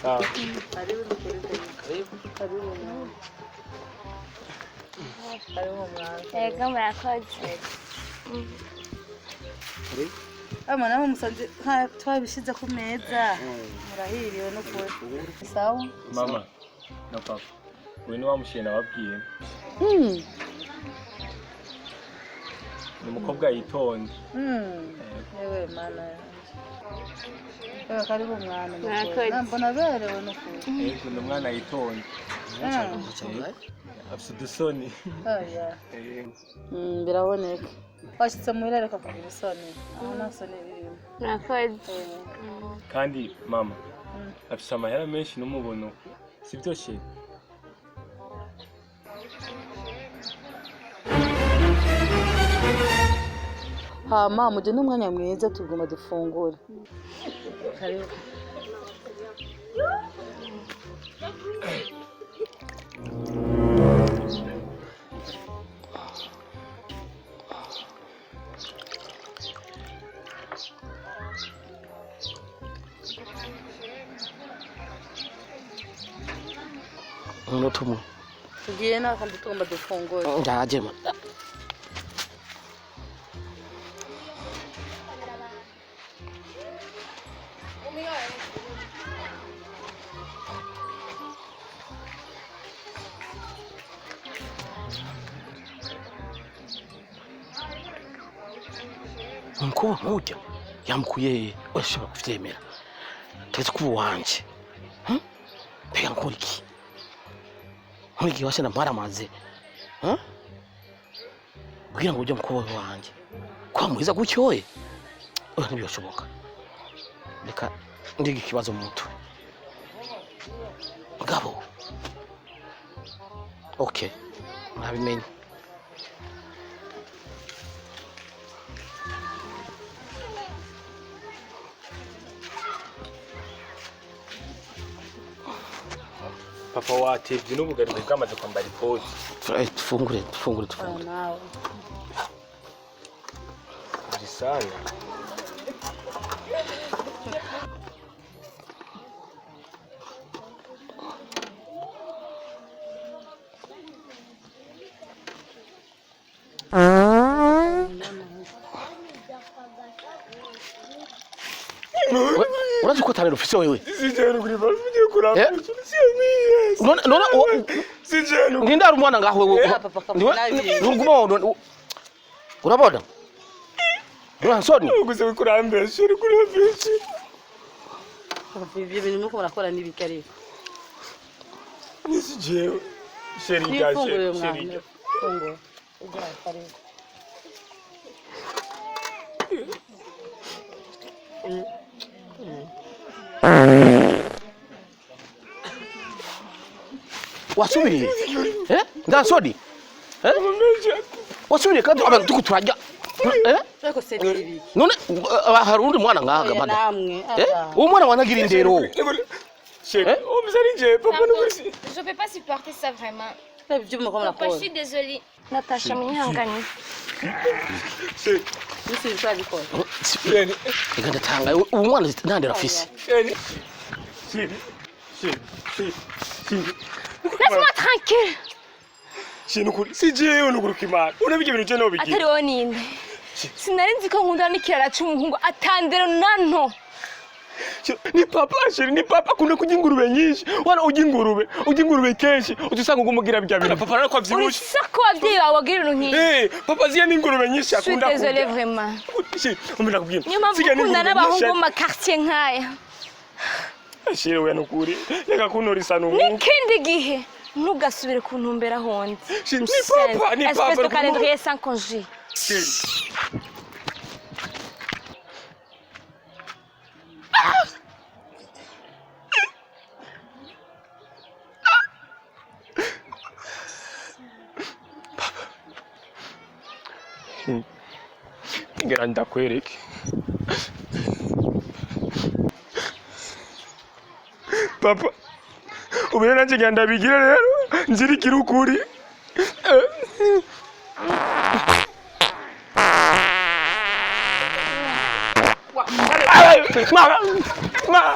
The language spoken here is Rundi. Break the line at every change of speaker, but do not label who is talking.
Sawa.
Ego murakoze.
Nawe musanze twabishyize ku meza murahiriwe no kuba sawa.
Mama na papa we ni wa mushena wabwiye ni umukobwa yitonze.
Yewe mana karibu mwana mbona berewe no kuba
yego ni umwana yitonze afite udusoni.
Biraboneka washyitse muhira reka kugira isoni aho nta soni birimo.
Murakoze.
Kandi mama afite amahera menshi n'umubono sibyo she?
Hama mujye n'umwanya mwiza tuguma dufungure. Karibu.
Unotumu.
Tugiye nakandi tugomba dufungure.
Ndaje ma. Mkuu mmoja yamkuye washobora kuvyemera. Tetse ku wanje. Pega nkuriki. Nkuriki washe na maramaze. Kugira ngo uje mukobwa wanje. Kwa mwiza gucyoye. Oya ntibishoboka. Reka ndigi kibazo mutu. Ngabo. Okay. Nabimenye.
Papa watevye n'ubugarire bwamaze kwambara ikoti.
Tufungure.
Nawe.
Bisana.
Urazi ko tabero ufise wewe?
Sijana kuri bavuye kuramba.
Nona
sijana.
Ndindara umwana ngaho wewe. Ndugumo urabona? Uransoni?
Uguze kurambesha uri kurambesha.
Ibyo bintu muko murakora n'ibikari.
Nisije sheri gashe sheri.
Fungo. Ujya kare.
Wasubiri? Ndansoni? Wasubiri kandi abantu tukuturajya.
Eko sediri.
None harundi mwana ngaga bana.
Namwe.
Uwo mwana wanagira indero.
Sheri, omuzari papa n'ubusi.
Je peux pas supporter ça vraiment.
Ibyo muko
Papa,
murakora.
je suis désolée. Natasha mwihangane.
Sheri.
Bisi bizabikora.
Sheri.
Iganda tanga uwo mwana ndandera afise.
Sheri. Sheri.
Laisse-moi tranquille.
Shinukuri. Sije unugurukimana. Unabije bintu cyo bigiye.
Atari woninde. Sinari nzi ko nkunda n'ikirara cy'umuhungu atandero nanto.
Ni papa sheri, ni papa kuna kujya ingurube nyinshi. Wana ujya ingurube kenshi. Utusanga ugumugira bya bintu. Papa narako avyibushe.
Sako abyeyi bawe wagira nk'iyi.
Papa ziya n'ingurube nyinshi akunda
kurya. Je suis désolée vraiment.
Sheri, umena kubwira.
Nyuma mukunda n'abahungu mu quartier nkaya.
Sheri we nukuri. Reka kuntorisa n'umuntu.
N'ikindi gihe ntugasubire kuntumbera honde.
Ni papa.
Espèce de calendrier sans congé.
Ngera ndakwereke. Papa, ubere nanje ngenda bigira rero nzirikira ukuri. Ma